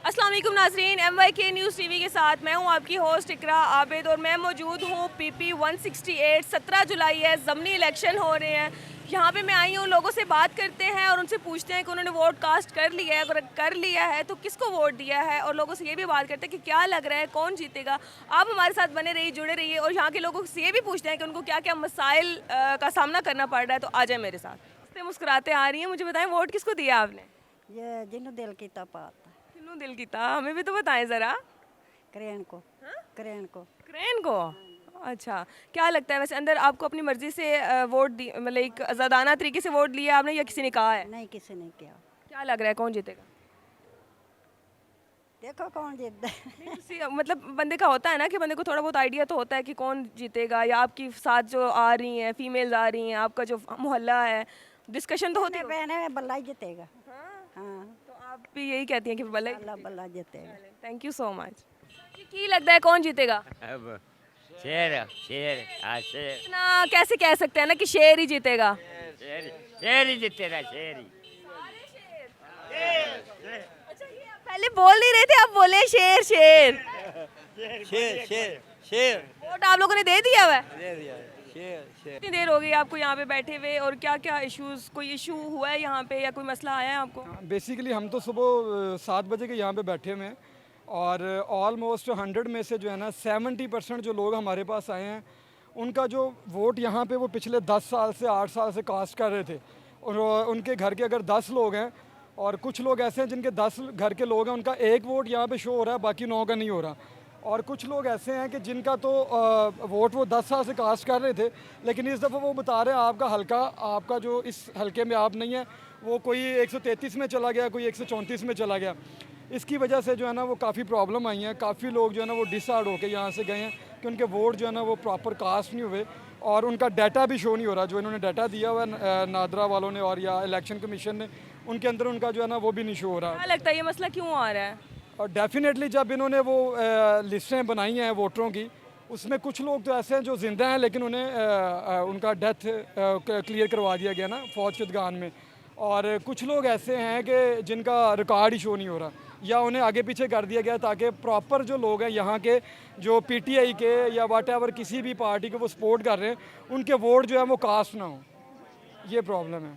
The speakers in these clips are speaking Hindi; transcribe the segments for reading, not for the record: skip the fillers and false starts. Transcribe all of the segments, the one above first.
अस्सलाम वालेकुम नाज़रीन, MYK न्यूज़ टीवी के साथ मैं हूं आपकी होस्ट इकरा आबिद और मैं मौजूद हूं PP 168। 17 जुलाई है, ज़मनी इलेक्शन हो रहे हैं। यहां पे मैं आई हूं, लोगों से बात करते हैं और उनसे पूछते हैं कि उन्होंने वोट कास्ट कर लिया है, अगर कर लिया है तो किसको वोट दिया है, और लोगों से ये भी बात करते हैं कि क्या लग रहा है कौन जीतेगा। आप हमारे साथ बने रहिए, जुड़े रहिए और यहाँ के लोगों से ये भी पूछते हैं कि उनको क्या क्या मसाइल का सामना करना पड़ रहा है। तो आ जाए मेरे साथ। मुस्कुराते आ रही हैं, मुझे बताएं वोट किसको दिया आपने? ये जिन्हों दिल की पाता किन्नू दिल की था, हमें भी तो बताएं ज़रा। करेन को करेन को क्रेन को? अच्छा, क्या लगता है वैसे अंदर आपको अपनी मर्जी से वोट दी, मतलब एक आज़ादाना तरीके से वोट लिया आपने या किसी ने कहा है? नहीं किसी ने किया। क्या लग रहा है कौन जीतेगा? देखो कौन जीतता है। नहीं, मतलब बंदे का होता है ना कि बंदे को थोड़ा बहुत आइडिया तो होता है कि कौन जीतेगा, या आपकी साथ जो आ रही हैं फीमेल्स आ रही हैं, आपका जो मोहल्ला है, डिस्कशन तो होती है। बहने में बल्ला ही जीतेगा। हाँ, हाँ तो आप भी यही कहती हैं कि भले। अल्लाह बल्ला जीतेगा। Thank you so much. की लगता है कौन जीतेगा? अब शेर शेर हाँ शेर ना कैसे कह सकते हैं ना कि शेर ही जीतेगा? शेर शेर ही जीतेगा शेर ही। अच्छा, ये आप पहले बोल नहीं रहे थे, आप बोले शेर शेर। शेर शेर शेर वोट आप लोगों ने दे दिया हुआ है? दे दिया शेर शेर। कितनी देर हो गई आपको यहाँ पे बैठे हुए, और क्या क्या इश्यूज, कोई इशू हुआ है यहाँ पे या कोई मसला आया है आपको? बेसिकली हम तो सुबह 7 बजे के यहाँ पे बैठे हुए हैं और ऑलमोस्ट 100 में से जो है ना 70% जो लोग हमारे पास आए हैं उनका जो वोट यहाँ पे वो पिछले 10 साल से 8 साल से कास्ट कर रहे थे। और उनके घर के अगर 10 लोग हैं और कुछ लोग ऐसे हैं जिनके 10 घर के लोग हैं, उनका एक वोट यहाँ पे शो हो रहा है, बाकी 9 का नहीं हो रहा। और कुछ लोग ऐसे हैं कि जिनका तो वोट वो 10 साल से कास्ट कर रहे थे, लेकिन इस दफ़ा वो बता रहे हैं आपका हल्का, आपका जो इस हल्के में आप नहीं है, वो कोई 133 में चला गया, कोई 134 में चला गया। इसकी वजह से जो है ना वो काफ़ी प्रॉब्लम आई हैं। काफ़ी लोग जो है ना वो डिसहार्ड होकर यहाँ से गए हैं कि उनके वोट जो है ना वो प्रॉपर कास्ट नहीं हुए और उनका डाटा भी शो नहीं हो रहा। जो इन्होंने डाटा दिया हुआ है नादरा वालों ने और या इलेक्शन कमीशन ने, उनके अंदर उनका जो है ना वो भी नहीं शो हो रहा। क्या लगता है ये मसला क्यों आ रहा है? और डेफिनेटली जब इन्होंने वो लिस्टें बनाई हैं वोटरों की, उसमें कुछ लोग तो ऐसे हैं जो ज़िंदा हैं लेकिन उन्हें उनका डेथ क्लियर करवा दिया गया ना फौज के दगान में। और कुछ लोग ऐसे हैं कि जिनका रिकॉर्ड ही शो नहीं हो रहा या उन्हें आगे पीछे कर दिया गया ताकि प्रॉपर जो लोग हैं यहाँ के, जो PTI के या वट किसी भी पार्टी को वो सपोर्ट कर रहे हैं, उनके वोट जो है वो कास्ट ना हो। ये प्रॉब्लम है।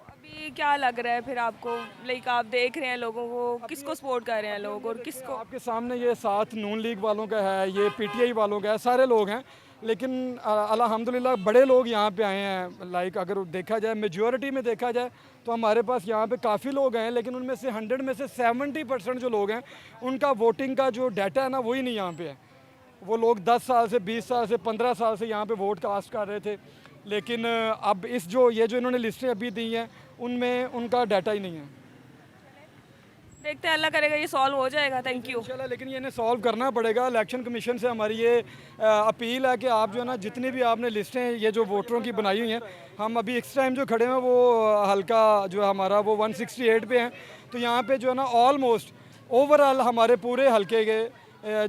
अभी क्या लग रहा है फिर आपको, लाइक आप देख रहे हैं लोगों को, किसको सपोर्ट कर रहे हैं लोग और किसको? आपके सामने ये साथ नून लीग वालों का है, ये PTI वालों का है, सारे लोग हैं। लेकिन अल्हम्दुलिल्लाह बड़े लोग यहाँ पे आए हैं। लाइक अगर देखा जाए मेजॉरिटी में देखा जाए तो हमारे पास यहाँ पे काफ़ी लोग हैं, लेकिन उनमें से 100 में से 70% जो लोग हैं उनका वोटिंग का जो डाटा है ना वही नहीं यहाँ पे है। वो लोग 10 साल से 20 साल से 15 साल से यहाँ पे वोट कास्ट कर रहे थे, लेकिन अब इस जो इन्होंने लिस्टें अभी दी हैं उनमें उनका डाटा ही नहीं है। देखते हैं, अल्लाह करेगा ये सॉल्व हो जाएगा। Thank you. इंशाल्लाह, लेकिन ये इन्हें सॉल्व करना पड़ेगा। इलेक्शन कमीशन से हमारी ये अपील है कि आप जो है ना जितनी भी आपने लिस्टें ये जो वोटरों की बनाई हुई हैं, हम अभी इस टाइम जो खड़े हैं वो हल्का जो है हमारा वो 168 पे हैं। तो यहाँ पे जो है ना ऑलमोस्ट ओवरऑल हमारे पूरे हल्के के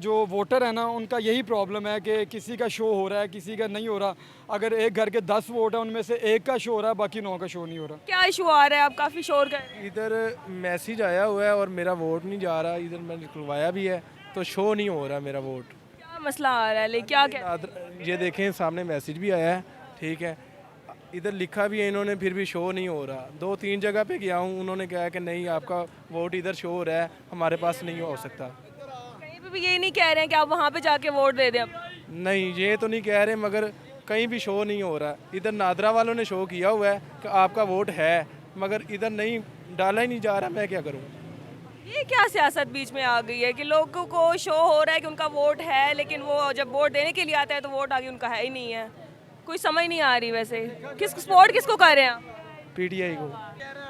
जो वोटर है ना उनका यही प्रॉब्लम है कि किसी का शो हो रहा है, किसी का नहीं हो रहा। अगर एक घर के 10 वोट है उनमें से एक का शो हो रहा है, बाकी 9 का शो नहीं हो रहा। क्या इशू आ रहा है? आप काफ़ी शोर कर रहे हैं। इधर मैसेज आया हुआ है और मेरा वोट नहीं जा रहा। इधर मैंने निकलवाया भी है तो शो नहीं हो रहा मेरा वोट। क्या मसला आ रहा है, लाइक क्या क्या? ये देखें सामने मैसेज भी आया है, ठीक है, इधर लिखा भी है इन्होंने, फिर भी शो नहीं हो रहा। 2-3 जगह पे गया हूँ, उन्होंने कहा कि नहीं आपका वोट इधर शो हो रहा है, हमारे पास नहीं हो सकता। कहीं पे भी ये नहीं कह रहे हैं कि आप वहाँ पे जाके वोट दे दें अब? नहीं ये तो नहीं कह रहे, मगर कहीं भी शो नहीं हो रहा। इधर नादरा वालों ने शो किया हुआ है कि आपका वोट है, मगर इधर नहीं, डाला ही नहीं जा रहा। मैं क्या करूँ? ये क्या सियासत बीच में आ गई है कि लोगों को शो हो रहा है कि उनका वोट है, लेकिन वो जब वोट देने के लिए आता है तो वोट आगे उनका है ही नहीं है। कोई समझ नहीं आ रही। वैसे किस सपोर्ट किसको कर रहे हैं आप? PTI को।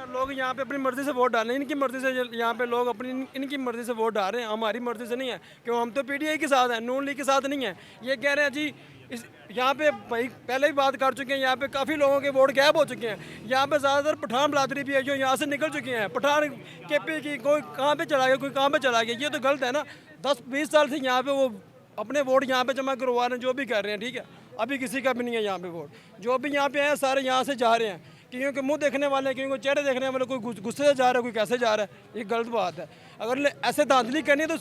लोग यहाँ पे अपनी मर्जी से वोट डाल रहे हैं, इनकी मर्जी से यहाँ पे लोग अपनी इनकी मर्जी से वोट डाल रहे हैं, हमारी मर्जी से नहीं है। क्यों? हम तो PTI के साथ हैं, नून लीग के साथ नहीं है। ये कह रहे हैं जी इस यहाँ पे भाई पहले भी बात कर चुके हैं, यहाँ पे काफ़ी लोगों के वोट गायब हो चुके हैं। यहाँ पे ज़्यादातर पठान बिरादरी भी है जो यहाँ से निकल चुके हैं। पठान KP की कोई कहाँ पे चला गया, कोई कहाँ पे चला गया। ये तो गलत है ना। 10-20 साल से यहाँ पे वो अपने वोट यहाँ पे जमा करवा रहे हैं, जो भी कर रहे हैं, ठीक है। अभी किसी का भी नहीं है यहाँ पे वोट। जो भी यहाँ पे हैं सारे यहाँ से जा रहे हैं, क्योंकि मुंह देखने वाले, क्योंकि चेहरे देखने वाले, कोई गुस्से से जा रहा है, कोई कैसे जा रहा है। ये गलत बात है। अगर ऐसे धांधली करनी है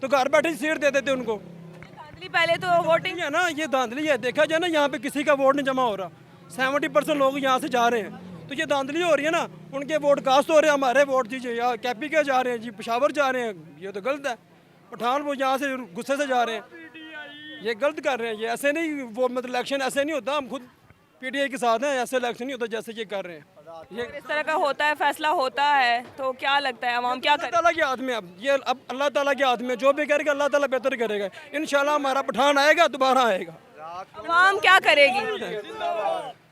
तो घर बैठे ही सीट दे देते उनको। धांधली पहले तो वोटिंग है ना, ये धांधली है। देखा जाए ना, यहाँ पे किसी का वोट नहीं जमा हो रहा, 70% लोग यहाँ से जा रहे हैं, तो ये धांधली हो रही है ना। उनके वोट कास्ट हो रहे हैं, हमारे वोट जी या कैपी के जा रहे हैं जी, पेशावर जा रहे हैं, ये तो गलत है। पठान वो यहाँ से गुस्से से जा रहे हैं, ये गलत कर रहे हैं। ये ऐसे नहीं, वो मतलब इलेक्शन ऐसे नहीं होता, हम खुद पीटीआई के साथ हैं, ऐसे इलेक्शन नहीं होता जैसे ये कर रहे हैं। ये अगर इस तरह का होता है, फैसला होता है, तो क्या लगता है आवाम क्या अल्लाह करे? ताला के हाथ में, अब ये अब अल्लाह ताला के हाथ में, जो भी करेगा अल्लाह ताला बेहतर करेगा। इंशाल्लाह हमारा पठान आएगा, दोबारा आएगा। आवाम क्या करेगी?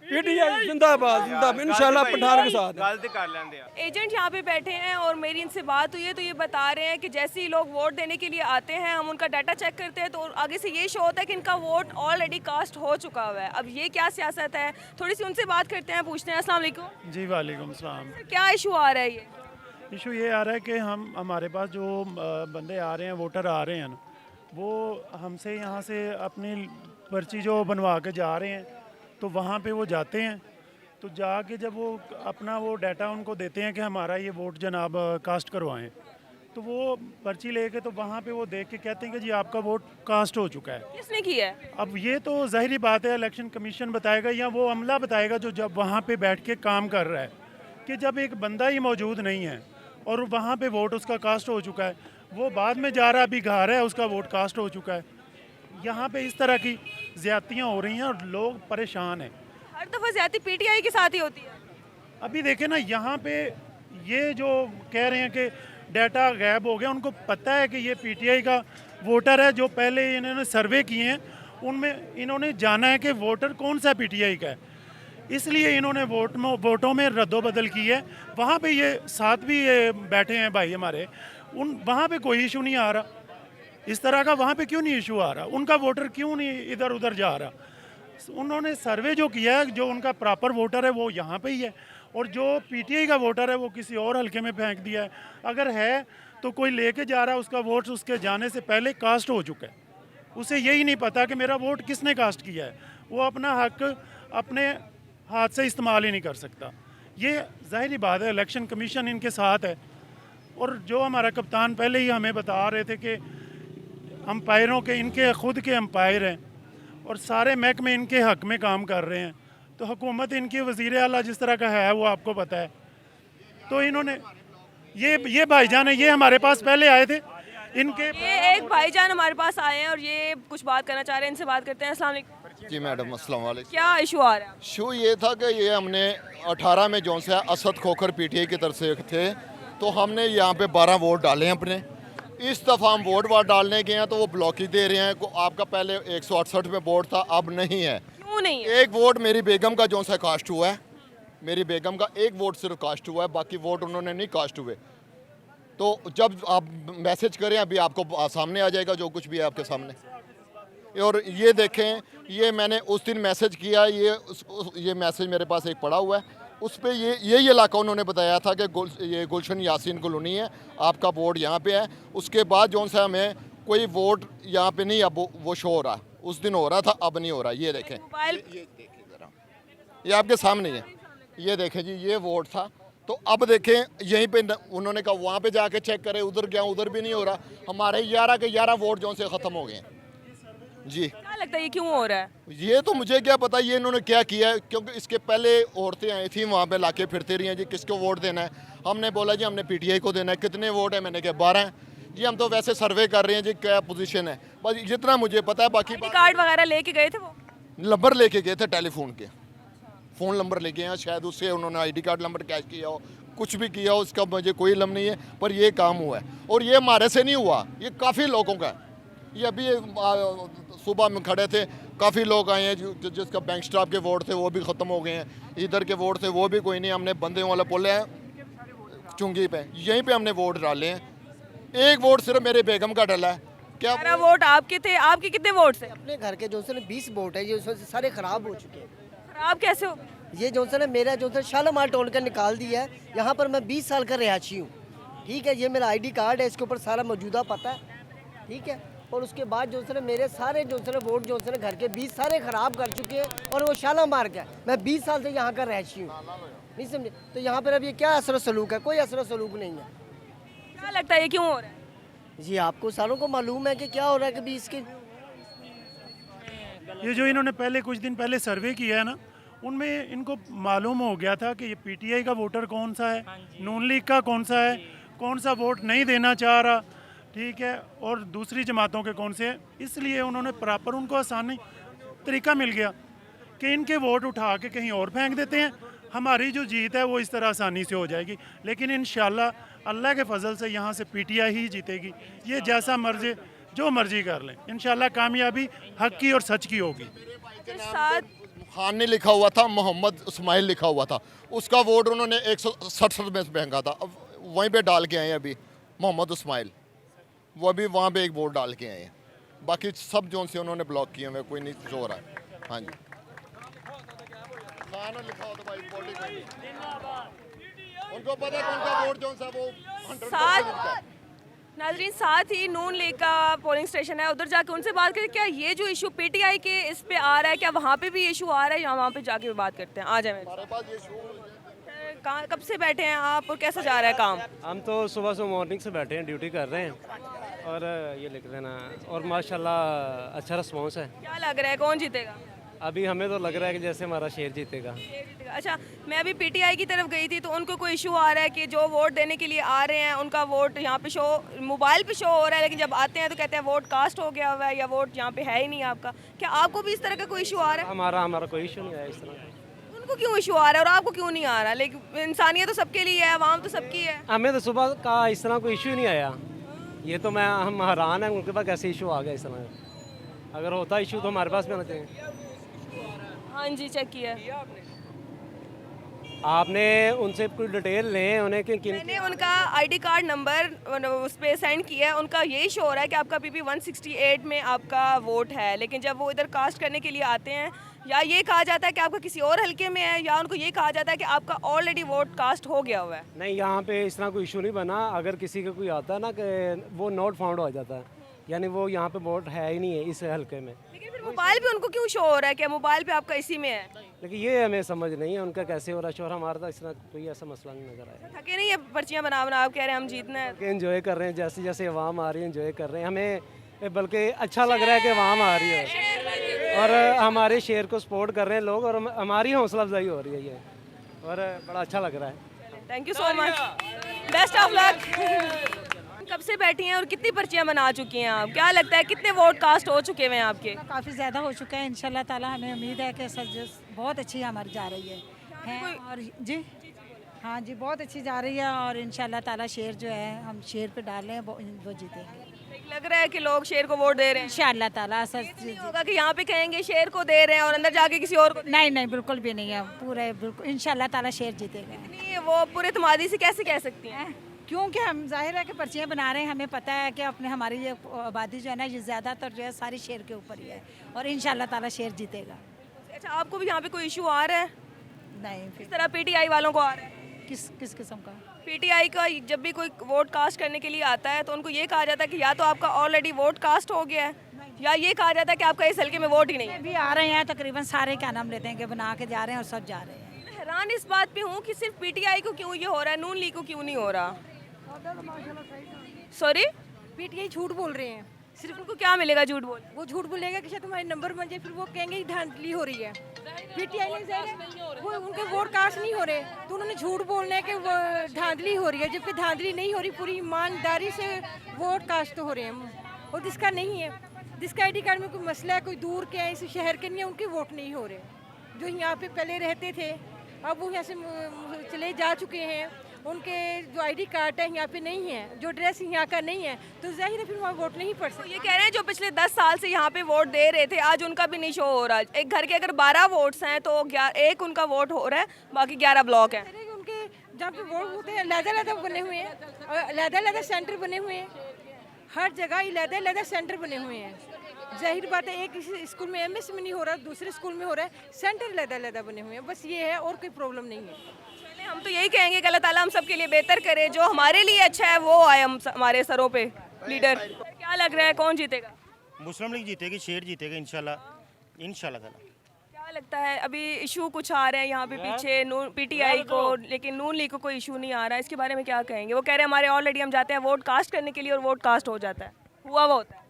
पीटीआई जिंदाबाद, जिंदाबाद, इंशाल्लाह पठान के साथ है। गलत कर लेंगे एजेंट यहाँ पे बैठे हैं और मेरी इनसे बात हुई है, तो ये बता रहे हैं कि जैसे ही लोग वोट देने के लिए आते हैं, हम उनका डाटा चेक करते हैं, तो आगे से ये शो होता है कि इनका वोट ऑलरेडी कास्ट हो चुका हुआ है। अब ये क्या सियासत है, थोड़ी सी उनसे बात करते हैं, पूछते हैं। अस्सलाम वालेकुम जी वालेकुम सलाम। क्या इशू आ रहा है? ये इशू ये आ रहा है कि हमारे पास जो बंदे आ रहे हैं, वोटर आ रहे हैं ना, वो हमसे यहाँ से अपनी पर्ची जो बनवा के जा रहे हैं, तो वहाँ पे वो जाते हैं, तो जाके जब वो अपना वो डाटा उनको देते हैं कि हमारा ये वोट जनाब कास्ट करवाएं, तो वो पर्ची लेके तो वहाँ पे वो देख के कहते हैं कि जी आपका वोट कास्ट हो चुका है। किसने किया है? अब ये तो ज़ाहिरी बात है, इलेक्शन कमीशन बताएगा या वो अमला बताएगा जो जब वहाँ पे बैठ के काम कर रहा है, कि जब एक बंदा ही मौजूद नहीं है और वहाँ पे वोट उसका कास्ट हो चुका है, वो बाद में जा रहा, अभी घर है, उसका वोट कास्ट हो चुका है। यहाँ पे इस तरह की ज़्यादतियाँ हो रही हैं और लोग परेशान हैं। हर दफ़ा ज्यादा पीटीआई के साथ ही होती है। अभी देखें ना, यहाँ पे ये जो कह रहे हैं कि डाटा गायब हो गया, उनको पता है कि ये पीटीआई का वोटर है। जो पहले इन्होंने सर्वे किए हैं उनमें इन्होंने जाना है कि वोटर कौन सा पीटीआई का है, इसलिए इन्होंने वोटों में रद्दोबदल की है। वहाँ पे ये साथ भी ये बैठे हैं भाई हमारे, वहाँ पे कोई इशू नहीं आ रहा। इस तरह का वहाँ पे क्यों नहीं इशू आ रहा, उनका वोटर क्यों नहीं इधर उधर जा रहा। उन्होंने सर्वे जो किया है, जो उनका प्रॉपर वोटर है वो यहाँ पे ही है, और जो पीटीआई का वोटर है वो किसी और हल्के में फेंक दिया है। अगर है तो कोई लेके जा रहा है, उसका वोट उसके जाने से पहले कास्ट हो चुका है, उसे यही नहीं पता कि मेरा वोट किसने कास्ट किया है। वो अपना हक अपने हाथ से इस्तेमाल ही नहीं कर सकता। ये ज़ाहिरी बात है, इलेक्शन कमीशन इनके साथ है। और जो हमारा कप्तान पहले ही हमें बता रहे थे कि अंपायरों के, इनके खुद के अंपायर हैं और सारे महकमे इनके हक में काम कर रहे हैं, तो हुकूमत इनकी वज़ीर आला जिस तरह का है वो आपको पता है। तो इन्होंने ये भाईजान है, ये हमारे पास पहले आए थे, इनके ये एक भाईजान हमारे पास आए हैं और ये कुछ बात करना चाह रहे हैं, इनसे बात करते हैं। अस्सलाम वालेकुम। जी मैडम, अस्सलाम वालेकुम। क्या इशू आ रहा है? इशू ये था कि ये हमने 18 में जो से असद खोखर पीटीआई की तरफ से थे, तो हमने यहाँ पे 12 वोट डाले हैं अपने। इस दफ़ा हम वोट डालने गए हैं तो वो ब्लॉक ही दे रहे हैं। आपका पहले 168 में वोट था, अब नहीं है। क्यों नहीं है? एक वोट मेरी बेगम का जो सा कास्ट हुआ है, मेरी बेगम का एक वोट सिर्फ कास्ट हुआ है, बाकी वोट उन्होंने नहीं कास्ट हुए। तो जब आप मैसेज करें, अभी आपको सामने आ जाएगा जो कुछ भी है आपके सामने। और ये देखें, ये मैंने उस दिन मैसेज किया, ये मैसेज मेरे पास एक पड़ा हुआ है, उस पर यही इलाका उन्होंने बताया था कि ये गुलशन यासीन कॉलोनी है, आपका वोट यहाँ पे है। उसके बाद जो सा हमें कोई वोट यहाँ पे नहीं अब वो शो हो रहा, उस दिन हो रहा था, अब नहीं हो रहा। ये देखें, मोबाइल ये देखिए ज़रा, ये आपके सामने है, ये देखें जी, ये वोट था। तो अब देखें यहीं पे उन्होंने कहा वहाँ पे जाके चेक करें, उधर गया, उधर भी नहीं हो रहा। हमारे 11 के 11 वोट जो से ख़त्म हो गए हैं जी। क्या लगता है ये क्यों हो रहा है? ये तो मुझे क्या पता ये इन्होंने क्या किया है, क्योंकि इसके पहले औरतें आई थी वहाँ पे लाके फिरते रही हैं जी, किसको वोट देना है। हमने बोला जी हमने पीटीआई को देना है। कितने वोट है? मैंने कहा 12 हैं जी। हम तो वैसे सर्वे कर रहे हैं जी, क्या पोजीशन है, बस जितना मुझे पता है। बाकी आईडी कार्ड वगैरह लेके गए थे वो? नंबर लेके गए थे, टेलीफोन के फ़ोन नंबर लेके हैं, शायद उससे उन्होंने आईडी कार्ड नंबर कैश किया हो, कुछ भी किया हो, उसका मुझे कोई इल्म नहीं है। पर ये काम हुआ है और ये हमारे से नहीं हुआ, ये काफ़ी लोगों का है। ये अभी सुबह में खड़े थे, काफ़ी लोग आए हैं जिसका बैंक स्टाफ के वोट थे वो भी ख़त्म हो गए हैं, इधर के वोट थे वो भी कोई नहीं। हमने बंदे वाला बोले हैं चुंगी पे, यहीं पे हमने वोट डाले हैं। एक वोट सिर्फ मेरे बेगम का डाला है। क्या 12 वोट आपके थे? आपके कितने वोट थे? अपने घर के जो से 20 वोट है, ये उसमें से सारे ख़राब हो चुके हैं। खराब कैसे हो? ये जो से मेरा जो है शालामार टोल कर निकाल दिया है। यहाँ पर मैं 20 साल का रिहायशी हूँ, ठीक है। ये मेरा आईडी कार्ड है, इसके ऊपर सारा मौजूदा पता है, ठीक है। और उसके बाद जो है मेरे सारे जो है वोट जो है घर के 20 सारे ख़राब कर चुके हैं, और वो शालामार का है। मैं 20 साल से यहाँ का रिहायशी हूँ, नहीं समझे। तो यहाँ पर अब ये क्या असर सलूक है? कोई असर सलूक नहीं है। क्या लगता है ये क्यों हो रहा है? जी आपको सारों को मालूम है कि क्या हो रहा है कभी इसके ये जो इन्होंने पहले कुछ दिन पहले सर्वे किया है ना, उनमें इनको मालूम हो गया था कि ये पीटीआई का वोटर कौन सा है, नून लीग का कौन सा है, कौन सा वोट नहीं देना चाह रहा, ठीक है, और दूसरी जमातों के कौन से हैं। इसलिए उन्होंने प्रॉपर उनको आसानी तरीका मिल गया कि इनके वोट उठा के कहीं और फेंक देते हैं, हमारी जो जीत है वो इस तरह आसानी से हो जाएगी। लेकिन इंशाल्लाह अल्लाह के फजल से यहाँ से पीटीआई ही जीतेगी। ये जैसा मर्जी जो मर्जी कर लें, इंशाल्लाह कामयाबी हक की और सच की होगी। खान ने लिखा हुआ था, मोहम्मद इस्माइल लिखा हुआ था, उसका वोट उन्होंने 167 में फेंका था। अब वहीं पे डाल के आए हैं अभी मोहम्मद इस्माइल, वो अभी वहाँ पे एक वोट डाल के आए हैं। बाकी सब जोन से उन्होंने ब्लॉक किए हुए, कोई नहीं जो रहा है। हाँ जी, खान लिखा होता भाई उनको पता है कौन सा वोट जोन सा वो 100% नाजरीन, साथ ही नून लीग का पोलिंग स्टेशन है, उधर जाके उनसे बात करें क्या ये जो इशू पीटीआई के इस पे आ रहा है, क्या वहाँ पे भी इशू आ रहा है, या वहाँ पे जाके भी बात करते हैं। आ जाए मेरे कहाँ, कब से बैठे हैं आप और कैसा जा रहा है काम? हम तो सुबह से मॉर्निंग से बैठे हैं, ड्यूटी कर रहे हैं, और ये लिख देना, और माशाल्लाह अच्छा रिस्पॉन्स है। क्या लग रहा है कौन जीतेगा? अभी हमें तो लग रहा है कि जैसे हमारा शेर जीतेगा। अच्छा, मैं अभी पीटीआई की तरफ गई थी तो उनको कोई इशू आ रहा है कि जो वोट देने के लिए आ रहे हैं उनका वोट यहाँ पे शो, मोबाइल पे शो हो रहा है, लेकिन जब आते हैं तो कहते हैं वोट कास्ट हो गया हुआ है या वोट यहाँ पे है ही नहीं आपका। क्या आपको भी इस तरह का कोई इशू आ रहा है? हमारा कोई इशू नहीं है इस तरह। उनको क्यों इशू आ रहा है और आपको क्यों नहीं आ रहा? लेकिन इंसानियत तो सबके लिए है, आवाम तो सबकी है। हमें तो सुबह का इस तरह कोई इशू ही नहीं आया। ये तो हम हैरान हैं उनके पास कैसे इशू आ गया इस तरह। अगर होता इशू तो हमारे पास भी आना चाहिए। हाँ जी, चेक किया आपने उनसे कोई डिटेल लें उन्हें कि किन मैंने उनका आईडी कार्ड नंबर उस पर सेंड किया है। उनका यही शो हो रहा है कि आपका पीपी 168 में आपका वोट है, लेकिन जब वो इधर कास्ट करने के लिए आते हैं या ये कहा जाता है कि आपका किसी और हलके में है, या उनको ये कहा जाता है कि आपका ऑलरेडी वोट कास्ट हो गया हुआ है। नहीं, यहाँ पे इस तरह कोई इशू नहीं बना। अगर किसी का कोई आता है ना कि वो नॉट फाउंड हो जाता है, यानी वो यहाँ पे वोट है ही नहीं है इस हलके में। लेकिन फिर मोबाइल पे उनको क्यों शो हो रहा है कि मोबाइल पे आपका इसी में है? लेकिन ये हमें समझ नहीं है उनका कैसे हो रहा है शोर। हमारा तो इस तरह कोई ऐसा मसला नहीं नजर आया। थके नहीं है पर्चियाँ बना बना, आप कह रहे हैं हम जीतना है। एंजॉय कर रहे हैं, जैसे जैसे आवाम आ रही है एंजॉय कर रहे हैं। हमें बल्कि अच्छा लग रहा है कि आवाम आ रही है और हमारे शेर को सपोर्ट कर रहे हैं लोग, और हमारी हौसला अफजाई हो रही है ये, और बड़ा अच्छा लग रहा है। Thank you so much, best of luck. कब से बैठी हैं और कितनी पर्चियाँ बना चुकी हैं आप? क्या लगता है कितने वोट कास्ट हो चुके हैं आपके? काफ़ी ज़्यादा हो चुका है। इंशाल्लाह ताला हमें उम्मीद है कि बहुत अच्छी हमारी जा रही है और जी हाँ जी, बहुत अच्छी जा रही है, और इंशाल्लाह ताला शेर जो है हम शेर पे डाल रहे हैं, वो जीतेंगे। लग रहा है कि लोग शेर को वोट दे रहे हैं। इंशाल्लाह ताला नहीं होगा कि यहाँ पे कहेंगे शेर को दे रहे हैं और अंदर जाके किसी और को नहीं नहीं, बिल्कुल भी नहीं है, पूरे बिल्कुल इंशाल्लाह ताला शेर जीतेगा। नहीं, वो पूरे तुमादी से कैसे कह सकती हैं? क्योंकि हम जाहिर है कि पर्चियाँ बना रहे हैं, हमें पता है कि अपने हमारी ये आबादी जो है ना, ये ज़्यादातर जो है सारी शेर के ऊपर ही है, और इंशाल्लाह ताला शेर जीतेगा। अच्छा, आपको भी यहाँ पे कोई इशू आ रहा है? नहीं, इस तरह पीटीआई वालों को आ रहा है? किस किस्म का? पीटीआई का जब भी कोई वोट कास्ट करने के लिए आता है तो उनको ये कहा जाता है कि या तो आपका ऑलरेडी वोट कास्ट हो गया है, या ये कहा जाता है कि आपका इस हल्के में वोट ही नहीं है। भी आ रहे हैं तकरीबन सारे, क्या नाम लेते हैं कि बना के जा रहे हैं और सब जा रहे हैं। मैं हैरान इस बात पे हूँ कि सिर्फ पीटीआई को क्यों ये हो रहा है, नून लीग को क्यों नहीं हो रहा? सॉरी, पीटीआई झूठ बोल रहे हैं। सिर्फ उनको क्या मिलेगा झूठ बोल? वो झूठ बोलेगा कि शायद तुम्हारे नंबर बन जाए, फिर वो कहेंगे धांधली हो रही है। पीटीआई वो उनके वोट कास्ट नहीं हो रहे, तो उन्होंने झूठ बोलना है कि वो धांधली हो रही है, जबकि धांधली नहीं हो रही, पूरी ईमानदारी से वोट कास्ट हो रहे हैं। और जिसका नहीं है, जिसका आईडी कार्ड में कोई मसला है, कोई दूर के हैं, इस शहर के नहीं है, उनके वोट नहीं हो रहे। जो यहाँ पे पहले रहते थे अब वो यहाँ से चले जा चुके हैं, उनके जो आईडी कार्ड है यहाँ पे नहीं है, जो ड्रेस यहाँ का नहीं है, तो जाहिर है फिर वहाँ वोट नहीं पड़ सकते। ये कह रहे हैं जो पिछले 10 साल से यहाँ पे वोट दे रहे थे, आज उनका भी नहीं शो हो रहा। एक घर के अगर 12 वोट्स हैं तो एक उनका वोट हो रहा है, बाकी 11 ब्लॉक है। उनके जहाँ पे वोट होते हैं अलग-अलग बने हुए हैं, अलग-अलग सेंटर बने हुए हैं, हर जगह अलग-अलग सेंटर बने हुए हैं। जाहिर बात है एक स्कूल में एमएस में नहीं हो रहा, दूसरे स्कूल में हो रहा है, सेंटर अलग-अलग बने हुए हैं, बस ये है, और कोई प्रॉब्लम नहीं है। हम तो यही कहेंगे कि अल्लाह ताला हम सब के लिए बेहतर करे, जो हमारे लिए अच्छा है वो आए हमारे सरों पे लीडर। क्या लग रहा है कौन जीतेगा? मुस्लिम लीग जीतेगी, शेर जीतेगा इंशाल्लाह, इंशाल्लाह ताला। क्या लगता है अभी इशू कुछ आ रहे हैं यहाँ पे पीछे नून पीटीआई को, लेकिन नून लीग को कोई इशू नहीं आ रहा है, इसके बारे में क्या कहेंगे? वो कह रहे हैं हमारे ऑलरेडी हम जाते हैं वोट कास्ट करने के लिए और वोट कास्ट हो जाता है, हुआ वो होता है।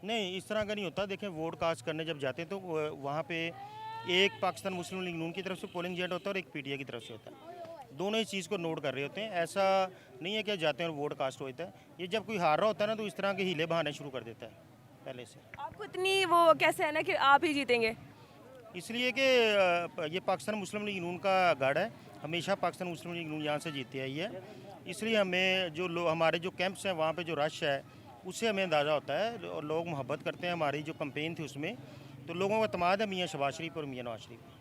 नहीं, इस तरह का नहीं होता। देखें, वोट कास्ट करने जब जाते हैं तो वहाँ पे एक पाकिस्तान मुस्लिम लीग नून की तरफ से पोलिंग एजेंट होता है और एक पीटीआई की तरफ से होता है। दोनों इस चीज़ को नोट कर रहे होते हैं। ऐसा नहीं है कि जाते हैं और वोट कास्ट होता है। ये जब कोई हार रहा होता है ना तो इस तरह के हीले बहाने शुरू कर देता है पहले से। आपको इतनी वो कैसे है ना कि आप ही जीतेंगे? इसलिए कि ये पाकिस्तान मुस्लिम लीग नून का गढ़ है, हमेशा पाकिस्तान मुस्लिम लीग नून यहाँ से जीती आई है। इसलिए हमें जो हमारे जो कैंप्स हैं वहाँ पे जो रश है उससे हमें अंदाज़ा होता है और लोग मोहब्बत करते हैं। हमारी जो कैंपेन थी उसमें तो लोगों का एतमाद है मियाँ शहबाज शरीफ और मियाँ नवाज शरीफ।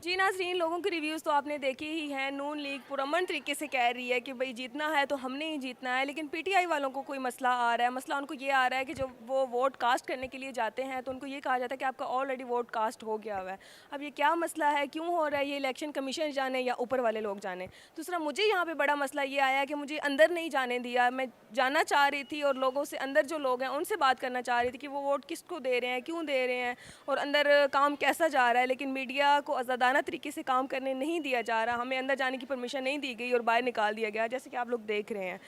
जी नाज़रीन, लोगों के रिव्यूज़ तो आपने देखे ही हैं। नून लीग पुरअमन तरीके से कह रही है कि भाई जीतना है तो हमने ही जीतना है, लेकिन पीटीआई वालों को कोई मसला आ रहा है। मसला उनको ये आ रहा है कि जब वो वोट कास्ट करने के लिए जाते हैं तो उनको ये कहा जाता है कि आपका ऑलरेडी वोट कास्ट हो गया हुआ है। अब ये क्या मसला है, क्यों हो रहा है, ये इलेक्शन कमीशन जाने या ऊपर वाले लोग जाने। दूसरा, मुझे यहाँ पर बड़ा मसला ये आया कि मुझे अंदर नहीं जाने दिया। मैं जाना चाह रही थी और लोगों से, अंदर जो लोग हैं उनसे बात करना चाह रही थी कि वो वोट किसको दे रहे हैं, क्यों दे रहे हैं और अंदर काम कैसा जा रहा है। लेकिन मीडिया को आज़ादाना तरीके से काम करने नहीं दिया जा रहा। हमें अंदर जाने की परमिशन नहीं दी गई और बाहर निकाल दिया गया, जैसे कि आप लोग देख रहे हैं।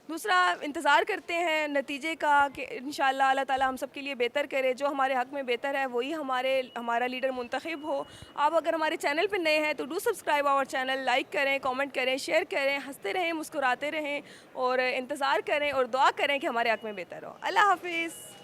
दूसरा, इंतज़ार करते हैं नतीजे का कि इंशाअल्लाह अल्लाह ताला हम सब के लिए बेहतर करे। जो हमारे हक़ में बेहतर है वही हमारा लीडर मुंतखब हो। आप अगर हमारे चैनल पर नए हैं तो do subscribe our channel, like करें, कमेंट करें, शेयर करें, हंसते रहें, मुस्कुराते रहें और इंतज़ार करें और दुआ करें कि हमारे हक़ में बेहतर हो। अल्लाह हाफिज़।